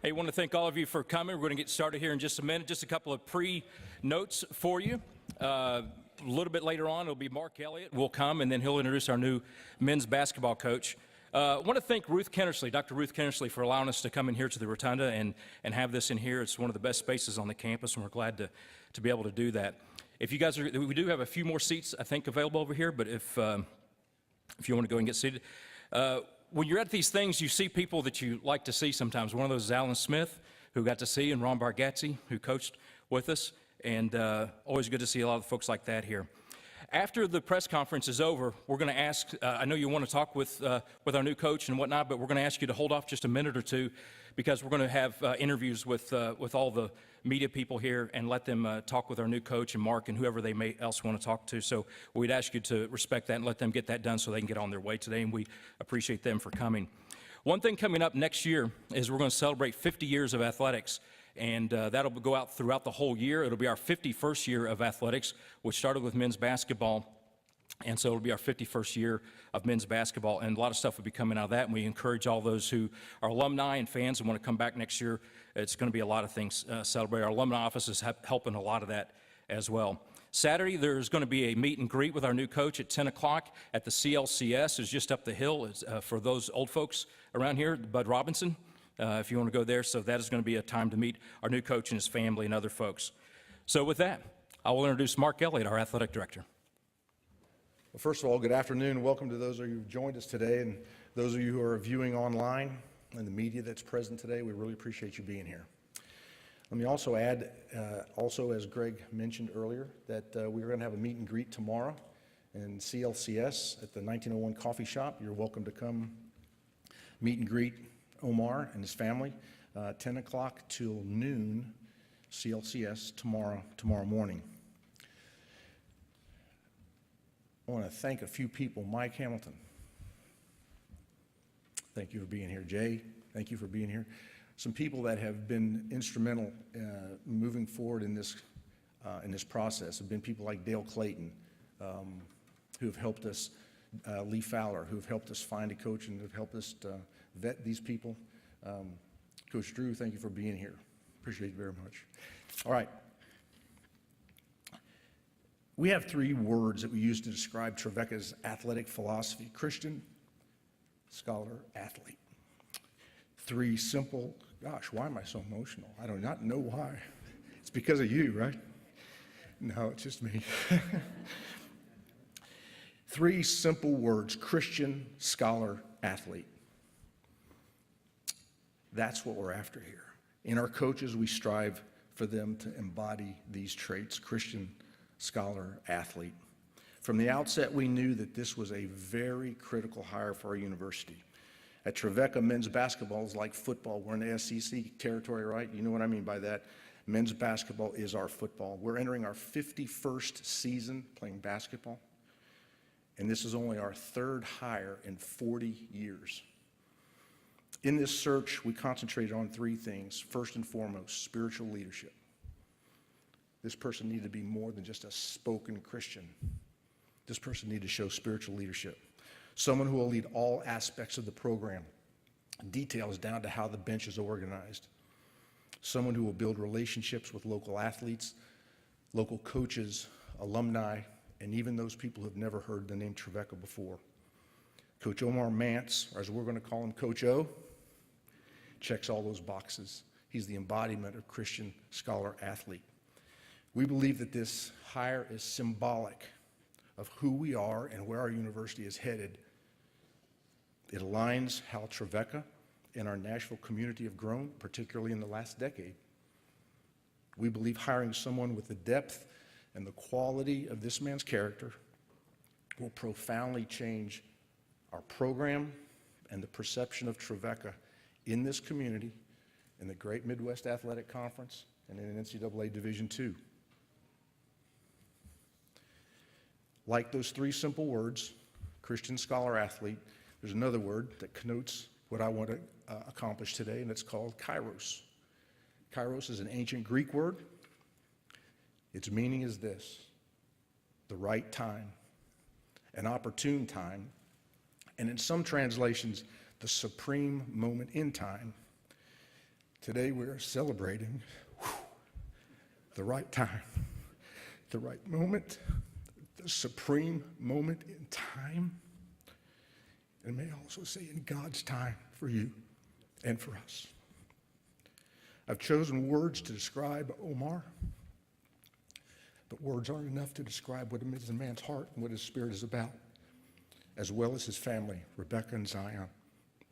Hey, I want to thank all of you for coming. We're going to get started here in just a minute. Just a couple of pre-notes for you. A little bit later on, it'll be Mark Elliott will come, and then he'll introduce our new men's basketball coach. I want to thank Ruth Kennersley, Dr. Ruth Kennersley, for allowing us to come in here to the Rotunda and have this in here. It's one of the best spaces on the campus, and we're glad to be able to do that. If you guys we do have a few more seats, I think, available over here, but if you want to go and get seated. When you're at these things, you see people that you like to see sometimes. One of those is Alan Smith, who got to see, and Ron Bargatze, who coached with us, and always good to see a lot of folks like that here. After the press conference is over, we're going to ask, I know you want to talk with our new coach and whatnot, but we're going to ask you to hold off just a minute or two because we're going to have interviews with all the media people here and let them talk with our new coach and Mark and whoever they may else want to talk to. So we'd ask you to respect that and let them get that done so they can get on their way today, and we appreciate them for coming. One thing coming up next year is we're going to celebrate 50 years of athletics. And that'll go out throughout the whole year. It'll be our 51st year of athletics, which started with men's basketball. And so it'll be our 51st year of men's basketball. And a lot of stuff will be coming out of that. And we encourage all those who are alumni and fans and want to come back next year. It's going to be a lot of things celebrated. Our alumni office is helping a lot of that as well. Saturday, there's going to be a meet and greet with our new coach at 10 o'clock at the CLCS. It's just up the hill. It's, for those old folks around here, Bud Robinson. If you want to go there. So that is going to be a time to meet our new coach and his family and other folks. So with that, I will introduce Mark Elliott, our athletic director. Well, first of all, good afternoon. Welcome to those of you who joined us today and those of you who are viewing online and the media that's present today. We really appreciate you being here. Let me also add, as Greg mentioned earlier, that we're going to have a meet and greet tomorrow in CLCS at the 1901 Coffee Shop. You're welcome to come meet and greet Omar and his family, 10 o'clock till noon, CLCS tomorrow morning. I want to thank a few people. Mike Hamilton, thank you for being here. Jay, thank you for being here. Some people that have been instrumental moving forward in this process have been people like Dale Clayton, who have helped us, Lee Fowler, who have helped us find a coach and have helped us vet these people. Coach Drew, thank you for being here. Appreciate it very much. All right. We have three words that we use to describe Trevecca's athletic philosophy: Christian, scholar, athlete. Three simple, gosh, why am I so emotional? I do not know why. It's because of you, right? No, it's just me. Three simple words: Christian, scholar, athlete. That's what we're after here. In our coaches, we strive for them to embody these traits: Christian, scholar, athlete. From the outset, we knew that this was a very critical hire for our university. At Trevecca, men's basketball is like football. We're in the SEC territory, right? You know what I mean by that. Men's basketball is our football. We're entering our 51st season playing basketball, and this is only our third hire in 40 years. In this search, we concentrated on three things. First and foremost, spiritual leadership. This person needed to be more than just a spoken Christian. This person needed to show spiritual leadership. Someone who will lead all aspects of the program, details down to how the bench is organized. Someone who will build relationships with local athletes, local coaches, alumni, and even those people who have never heard the name Trevecca before. Coach Omar Mance, or as we're going to call him, Coach O, checks all those boxes. He's the embodiment of Christian, scholar, athlete. We believe that this hire is symbolic of who we are and where our university is headed. It aligns how Trevecca and our Nashville community have grown, particularly in the last decade. We believe hiring someone with the depth and the quality of this man's character will profoundly change our program and the perception of Trevecca in this community, in the Great Midwest Athletic Conference, and in NCAA Division II. Like those three simple words, Christian, scholar, athlete, there's another word that connotes what I want to accomplish today, and it's called Kairos. Kairos is an ancient Greek word. Its meaning is this: the right time, an opportune time, and in some translations, the supreme moment in time Today we are celebrating the right time, the right moment, the supreme moment in time, and may I also say in God's time for you and for us. I've chosen words to describe Omar, but words aren't enough to describe what is in man's heart and what his spirit is about, as well as his family, Rebecca and Zion.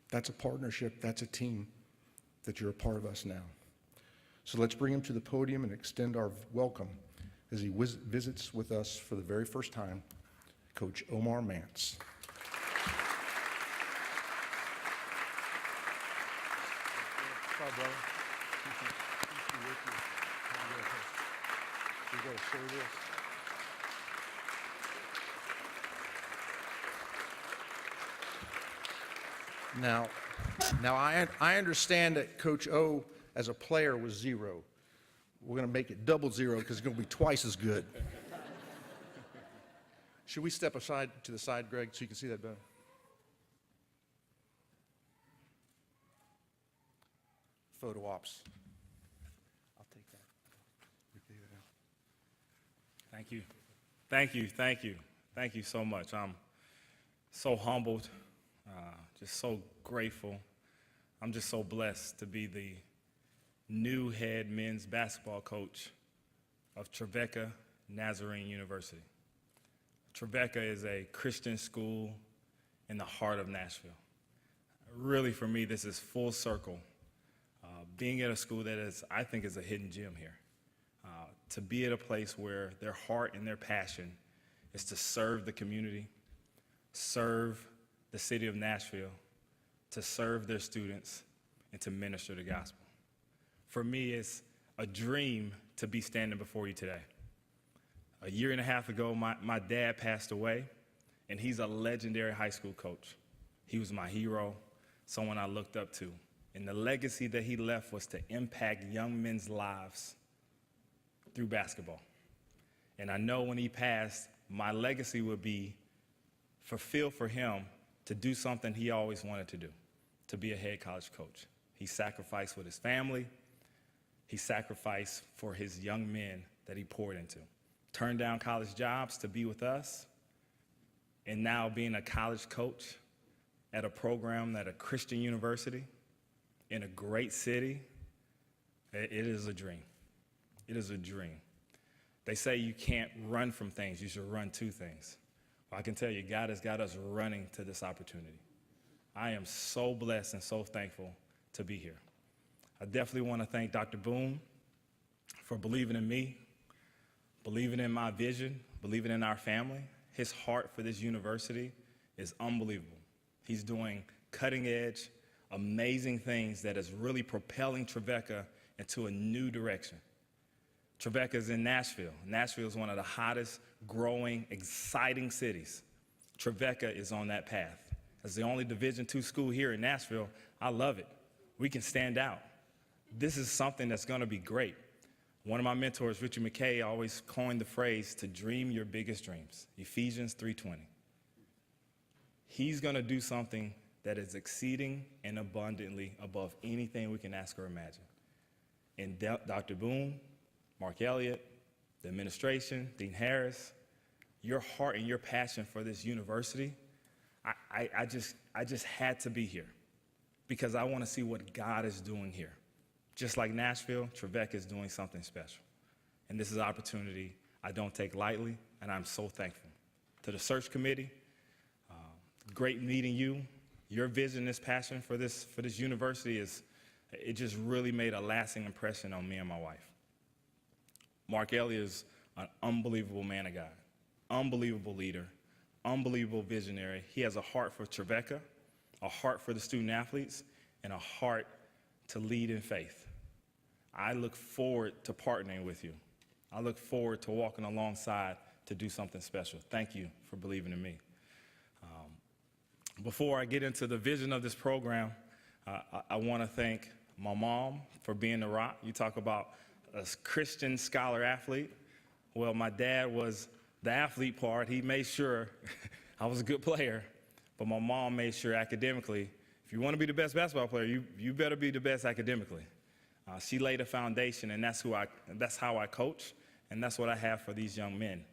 That's a partnership, that's a team that you're a part of us now. So let's bring him to the podium and extend our welcome as he visits with us for the very first time, Coach Omar Mance. Bye, brother. You got to share this. Now I understand that Coach O, as a player, was 0. We're going to make it double 0 because it's going to be twice as good. Should we step aside to the side, Greg, so you can see that better? Photo ops. I'll take that. Thank you. Thank you. Thank you. Thank you so much. I'm so humbled, just so grateful. I'm just so blessed to be the new head men's basketball coach of Trevecca Nazarene University. Trevecca is a Christian school in the heart of Nashville. Really, for me, this is full circle. Being at a school that I think is a hidden gem here. To be at a place where their heart and their passion is to serve the community, serve the city of Nashville, to serve their students, and to minister the gospel. For me, it's a dream to be standing before you today. A year and a half ago, my dad passed away, and he's a legendary high school coach. He was my hero, someone I looked up to. And the legacy that he left was to impact young men's lives through basketball. And I know when he passed, my legacy would be fulfilled for him to do something he always wanted to do, to be a head college coach. He sacrificed with his family. He sacrificed for his young men that he poured into. Turned down college jobs to be with us. And now being a college coach at a program at a Christian university in a great city, it is a dream. It is a dream. They say you can't run from things, you should run to things. Well, I can tell you, God has got us running to this opportunity. I am so blessed and so thankful to be here. I definitely want to thank Dr. Boone for believing in me, believing in my vision, believing in our family. His heart for this university is unbelievable. He's doing cutting-edge, amazing things that is really propelling Trevecca into a new direction. Trevecca is in Nashville. Nashville is one of the hottest, growing, exciting cities. Trevecca is on that path. As the only Division II school here in Nashville, I love it. We can stand out. This is something that's going to be great. One of my mentors, Richard McKay, always coined the phrase to dream your biggest dreams, Ephesians 3:20. He's going to do something that is exceeding and abundantly above anything we can ask or imagine. And Dr. Boone, Mark Elliott, the administration, Dean Harris, your heart and your passion for this university, I just had to be here because I want to see what God is doing here. Just like Nashville, Trevecca is doing something special. And this is an opportunity I don't take lightly, and I'm so thankful. To the search committee, great meeting you. Your vision, this passion for this university it just really made a lasting impression on me and my wife. Mark Elliott is an unbelievable man of God, unbelievable leader, unbelievable visionary. He has a heart for Trevecca, a heart for the student athletes, and a heart to lead in faith. I look forward to partnering with you. I look forward to walking alongside to do something special. Thank you for believing in me. Before I get into the vision of this program, I want to thank my mom for being the rock. You talk about a Christian scholar athlete. Well, my dad was the athlete part. He made sure I was a good player, but my mom made sure academically, if you want to be the best basketball player, you better be the best academically. She laid a foundation, and that's how I coach, and that's what I have for these young men.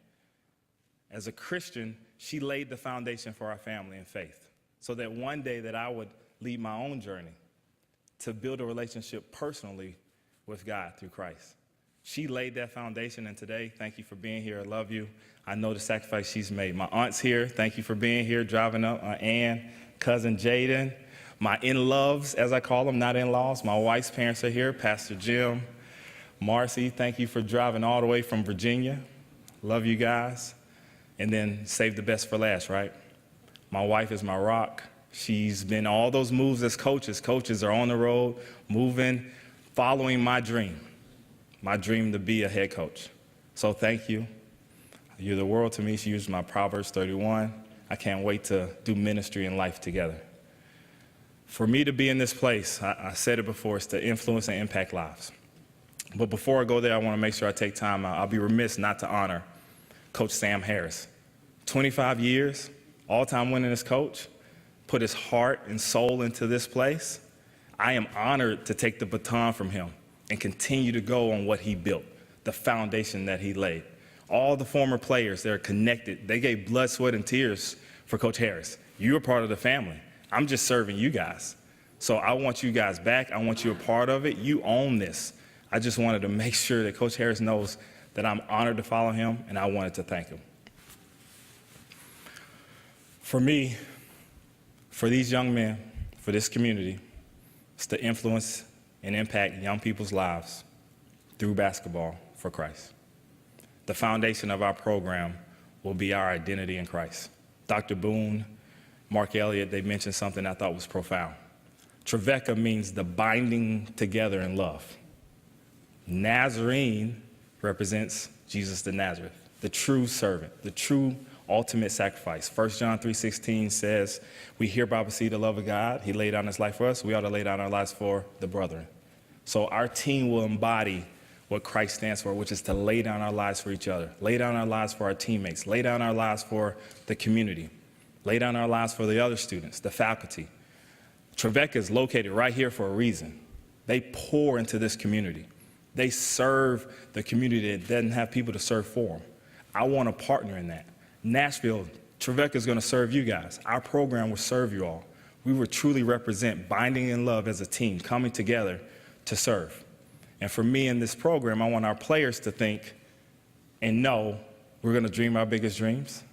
As a Christian, she laid the foundation for our family in faith, so that one day that I would lead my own journey to build a relationship personally with God through Christ. She laid that foundation, and today, thank you for being here. I love you. I know the sacrifice she's made. My aunt's here. Thank you for being here, driving up. Ann, cousin Jaden, my in-loves, as I call them, not in-laws. My wife's parents are here, Pastor Jim, Marcy. Thank you for driving all the way from Virginia. Love you guys. And then save the best for last, right? My wife is my rock. She's been all those moves as coaches. Coaches are on the road, moving, following my dream to be a head coach. So thank you. You're the world to me. She used my Proverbs 31. I can't wait to do ministry and life together. For me to be in this place, I said it before, it's to influence and impact lives. But before I go there, I want to make sure I take time out. I'll be remiss not to honor Coach Sam Harris. 25 years, all-time winningest coach, put his heart and soul into this place. I am honored to take the baton from him and continue to go on what he built, the foundation that he laid. All the former players, they're connected. They gave blood, sweat, and tears for Coach Harris. You're a part of the family. I'm just serving you guys. So I want you guys back. I want you a part of it. You own this. I just wanted to make sure that Coach Harris knows that I'm honored to follow him, and I wanted to thank him. For me, for these young men, for this community, it's to influence and impact young people's lives through basketball for Christ. The foundation of our program will be our identity in Christ. Dr. Boone, Mark Elliott, they mentioned something I thought was profound. Trevecca means the binding together in love. Nazarene represents Jesus the Nazareth, the true servant, the true ultimate sacrifice. 1 John 3:16 says, we hereby receive the love of God. He laid down his life for us. We ought to lay down our lives for the brethren. So our team will embody what Christ stands for, which is to lay down our lives for each other, lay down our lives for our teammates, lay down our lives for the community, lay down our lives for the other students, the faculty. Trevecca is located right here for a reason. They pour into this community. They serve the community that doesn't have people to serve for them. I want to partner in that. Nashville, Trevecca is going to serve you guys. Our program will serve you all. We will truly represent binding in love as a team, coming together to serve. And for me in this program, I want our players to think and know we're going to dream our biggest dreams.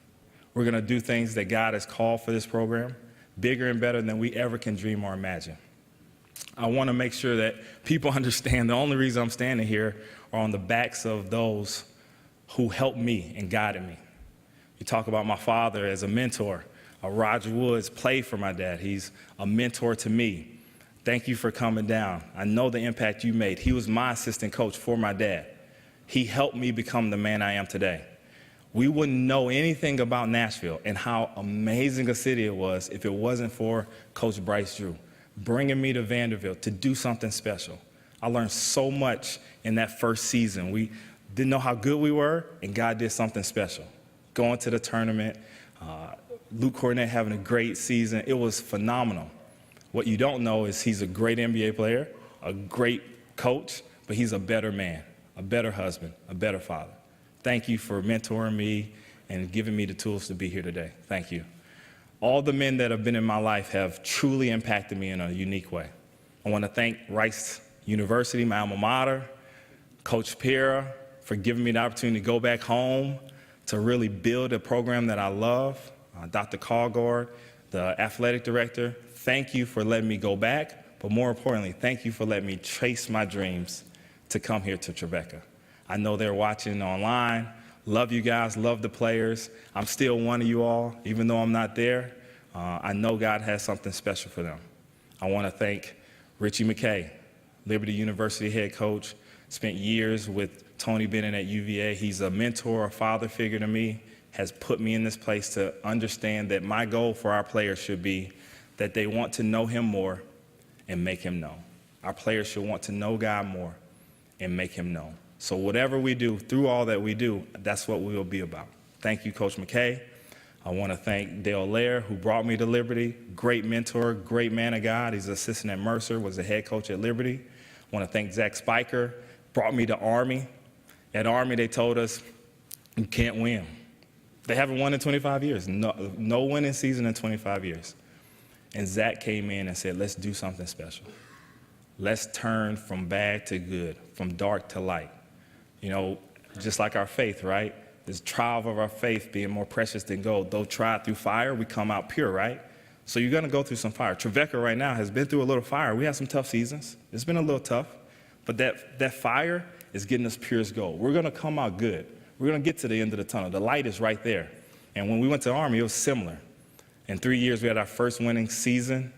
We're going to do things that God has called for this program, bigger and better than we ever can dream or imagine. I want to make sure that people understand the only reason I'm standing here are on the backs of those who helped me and guided me. You talk about my father as a mentor. Roger Woods played for my dad. He's a mentor to me. Thank you for coming down. I know the impact you made. He was my assistant coach for my dad. He helped me become the man I am today. We wouldn't know anything about Nashville and how amazing a city it was if it wasn't for Coach Bryce Drew, bringing me to Vanderbilt to do something special. I learned so much in that first season. We didn't know how good we were, and God did something special. Going to the tournament, Luke Cornett having a great season. It was phenomenal. What you don't know is he's a great NBA player, a great coach, but he's a better man, a better husband, a better father. Thank you for mentoring me and giving me the tools to be here today. Thank you. All the men that have been in my life have truly impacted me in a unique way. I want to thank Rice University, my alma mater, Coach Pera for giving me the opportunity to go back home to really build a program that I love. Dr. Callgard, the athletic director, thank you for letting me go back, but more importantly, thank you for letting me chase my dreams to come here to Trevecca. I know they're watching online. Love you guys, love the players. I'm still one of you all, even though I'm not there. I know God has something special for them. I want to thank Richie McKay, Liberty University head coach, spent years with Tony Bennett at UVA. He's a mentor, a father figure to me, has put me in this place to understand that my goal for our players should be that they want to know him more and make him known. Our players should want to know God more and make him known. So whatever we do, through all that we do, that's what we will be about. Thank you, Coach McKay. I want to thank Dale Lair, who brought me to Liberty. Great mentor, great man of God. He's an assistant at Mercer, was the head coach at Liberty. I want to thank Zach Spiker, brought me to Army. At Army, they told us, you can't win. They haven't won in 25 years. No winning season in 25 years. And Zach came in and said, let's do something special. Let's turn from bad to good, from dark to light. You know, just like our faith, right? This trial of our faith being more precious than gold. Though tried through fire, we come out pure, right? So you're going to go through some fire. Trevecca right now has been through a little fire. We had some tough seasons. It's been a little tough. But that fire is getting us pure as gold. We're going to come out good. We're going to get to the end of the tunnel. The light is right there. And when we went to Army, it was similar. In 3 years, we had our first winning season.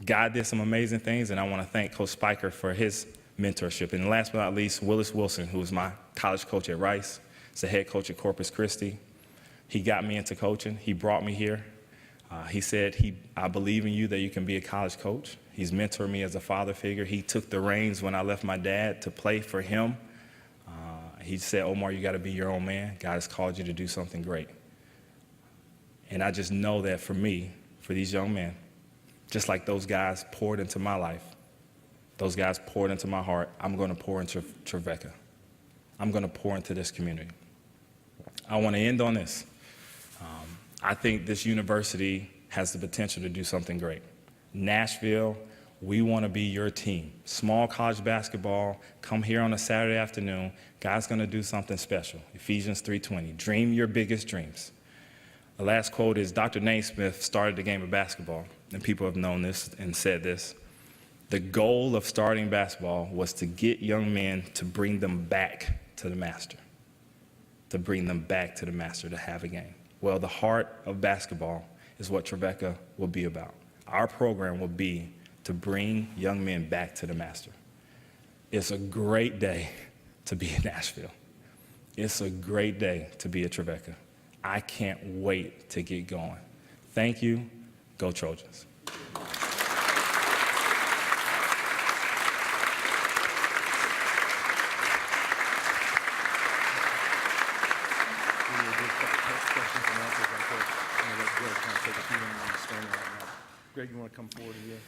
God did some amazing things, and I want to thank Coach Spiker for his mentorship. And last but not least, Willis Wilson, who was my college coach at Rice. He's the head coach at Corpus Christi. He got me into coaching. He brought me here. He said, I believe in you that you can be a college coach. He's mentored me as a father figure. He took the reins when I left my dad to play for him. He said, Omar, you got to be your own man. God has called you to do something great. And I just know that for me, for these young men, just like those guys poured into my life, those guys poured into my heart, I'm going to pour into Trevecca. I'm going to pour into this community. I want to end on this. I think this university has the potential to do something great. Nashville, we want to be your team. Small college basketball, come here on a Saturday afternoon. God's going to do something special. Ephesians 3:20, dream your biggest dreams. The last quote is Dr. Naismith started the game of basketball, and people have known this and said this. The goal of starting basketball was to get young men to bring them back to the master, to bring them back to the master to have a game. Well, the heart of basketball is what Trevecca will be about. Our program will be to bring young men back to the master. It's a great day to be in Nashville. It's a great day to be at Trevecca. I can't wait to get going. Thank you. Go Trojans. Greg, you want to come forward again?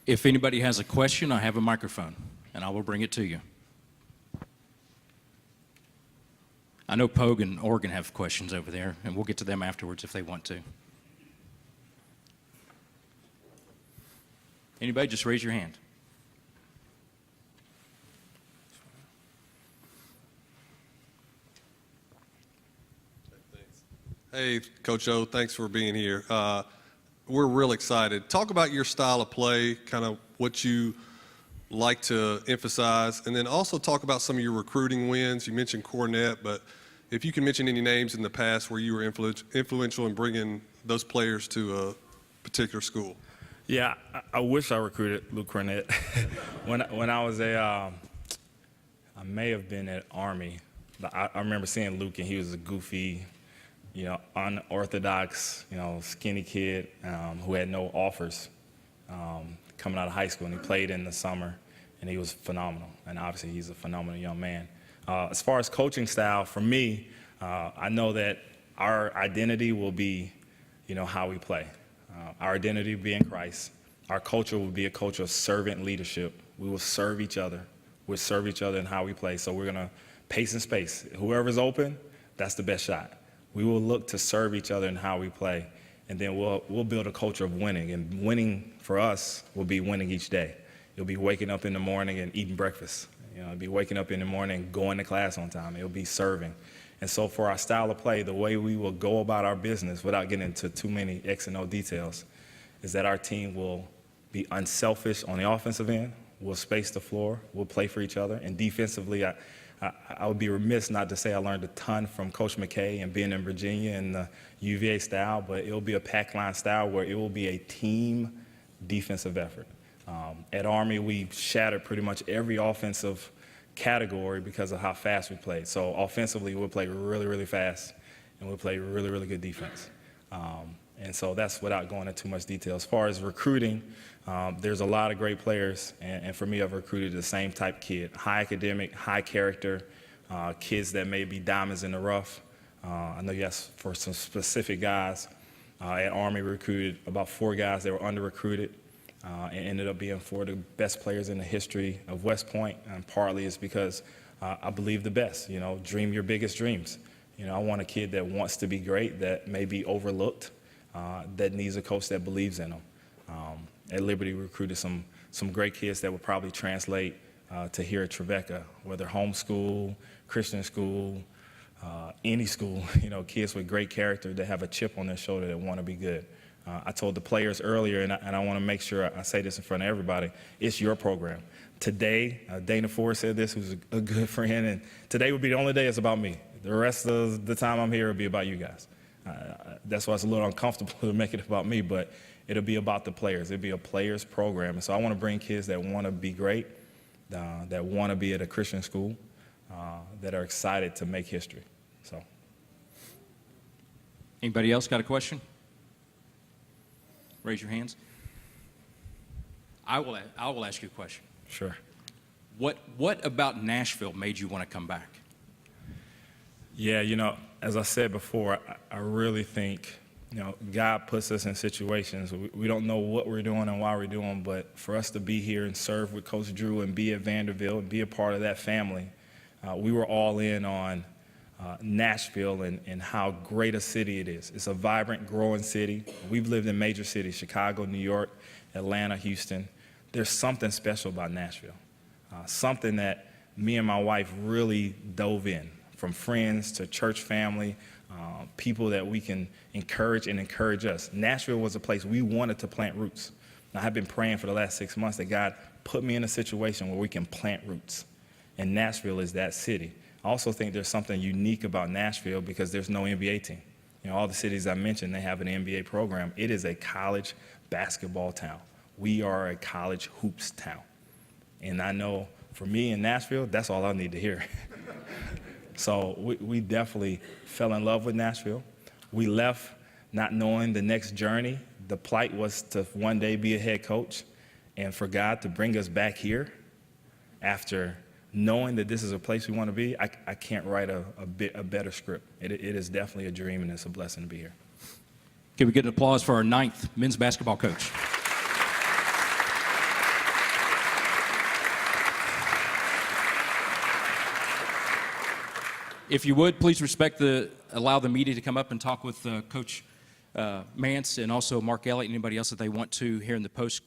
If anybody has a question, I have a microphone, and I will bring it to you. I know Pogue and Oregon have questions over there, and we'll get to them afterwards if they want to. Anybody, just raise your hand. Hey, Coach O, thanks for being here. We're real excited. Talk about your style of play, kind of what you like to emphasize, and then also talk about some of your recruiting wins. You mentioned Cornette, but if you can mention any names in the past where you were influential in bringing those players to a particular school. Yeah, I wish I recruited Luke Cornette. when I was I may have been at Army. I remember seeing Luke, and he was a goofy, unorthodox, skinny kid who had no offers coming out of high school, and he played in the summer, and he was phenomenal. And obviously, he's a phenomenal young man. As far as coaching style, for me, I know that our identity will be, how we play. Our identity will be in Christ. Our culture will be a culture of servant leadership. We will serve each other. We'll serve each other in how we play. So we're going to pace and space. Whoever's open, that's the best shot. We will look to serve each other in how we play, and then we'll build a culture of winning. And winning for us will be winning each day. You'll be waking up in the morning and eating breakfast. You'll be waking up in the morning, going to class on time. It'll be serving. And so for our style of play, the way we will go about our business without getting into too many X and O details is that our team will be unselfish on the offensive end. We'll space the floor. We'll play for each other. And defensively, I would be remiss not to say I learned a ton from Coach McKay and being in Virginia and the UVA style, but it will be a pack line style where it will be a team defensive effort. At Army, we shattered pretty much every offensive category because of how fast we played. So offensively, we'll play really, really fast, and we'll play really, really good defense. And so that's without going into too much detail. As far as recruiting, there's a lot of great players, and for me, I've recruited the same type kid, high academic, high character, kids that may be diamonds in the rough. I know you asked for some specific guys. At Army, we recruited about 4 guys that were under-recruited. and ended up being four of the best players in the history of West Point. And partly is because I believe the best, dream your biggest dreams. I want a kid that wants to be great, that may be overlooked, that needs a coach that believes in them. At Liberty, we recruited some great kids that would probably translate to here at Trevecca, whether homeschool, Christian school, any school, kids with great character that have a chip on their shoulder that want to be good. I told the players earlier, and I want to make sure I say this in front of everybody, it's your program. Today, Dana Ford said this, who's a good friend, and today would be the only day it's about me. The rest of the time I'm here will be about you guys. That's why it's a little uncomfortable to make it about me, but it'll be about the players. It'll be a players program. And so I want to bring kids that want to be great, that want to be at a Christian school, that are excited to make history. So. Anybody else got a question? Raise your hands. I will ask you a question. Sure. What about Nashville made you want to come back? Yeah, as I said before, I really think, God puts us in situations. We don't know what we're doing and why we're doing, but for us to be here and serve with Coach Drew and be at Vanderbilt and be a part of that family, we were all in on Nashville and how great a city it is. It's a vibrant, growing city. We've lived in major cities, Chicago, New York, Atlanta, Houston. There's something special about Nashville, something that me and my wife really dove in, from friends to church family, people that we can encourage and encourage us. Nashville was a place we wanted to plant roots. Now, I've been praying for the last 6 months that God put me in a situation where we can plant roots, and Nashville is that city. I also think there's something unique about Nashville because there's no NBA team. All the cities I mentioned, they have an NBA program. It is a college basketball town. We are a college hoops town. And I know for me in Nashville, that's all I need to hear. So we definitely fell in love with Nashville. We left not knowing the next journey. The plight was to one day be a head coach, and for God to bring us back here after knowing that this is a place we want to be, I can't write a better script. It is definitely a dream, and it's a blessing to be here. Can we get an applause for our 9th men's basketball coach? If you would, please allow the media to come up and talk with Coach Mance and also Mark Elliott and anybody else that they want to here in the post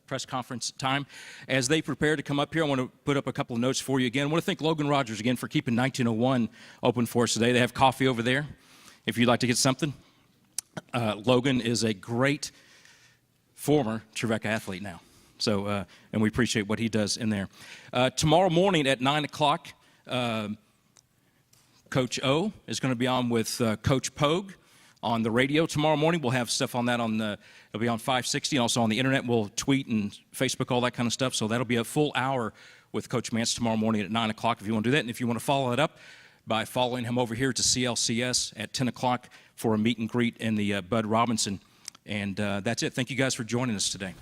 press conference time. As they prepare to come up here, I want to put up a couple of notes for you again. I want to thank Logan Rogers again for keeping 1901 open for us today. They have coffee over there if you'd like to get something. Logan is a great former Trevecca athlete now. So, and we appreciate what he does in there. Tomorrow morning at 9 o'clock, Coach O is going to be on with Coach Pogue on the radio tomorrow morning. We'll have stuff on that it'll be on 560, and also on the internet. We'll tweet and Facebook, all that kind of stuff. So that'll be a full hour with Coach Mance tomorrow morning at 9 o'clock if you want to do that. And if you want to follow it up by following him over here to CLCS at 10 o'clock for a meet and greet in the Bud Robinson. And that's it. Thank you guys for joining us today.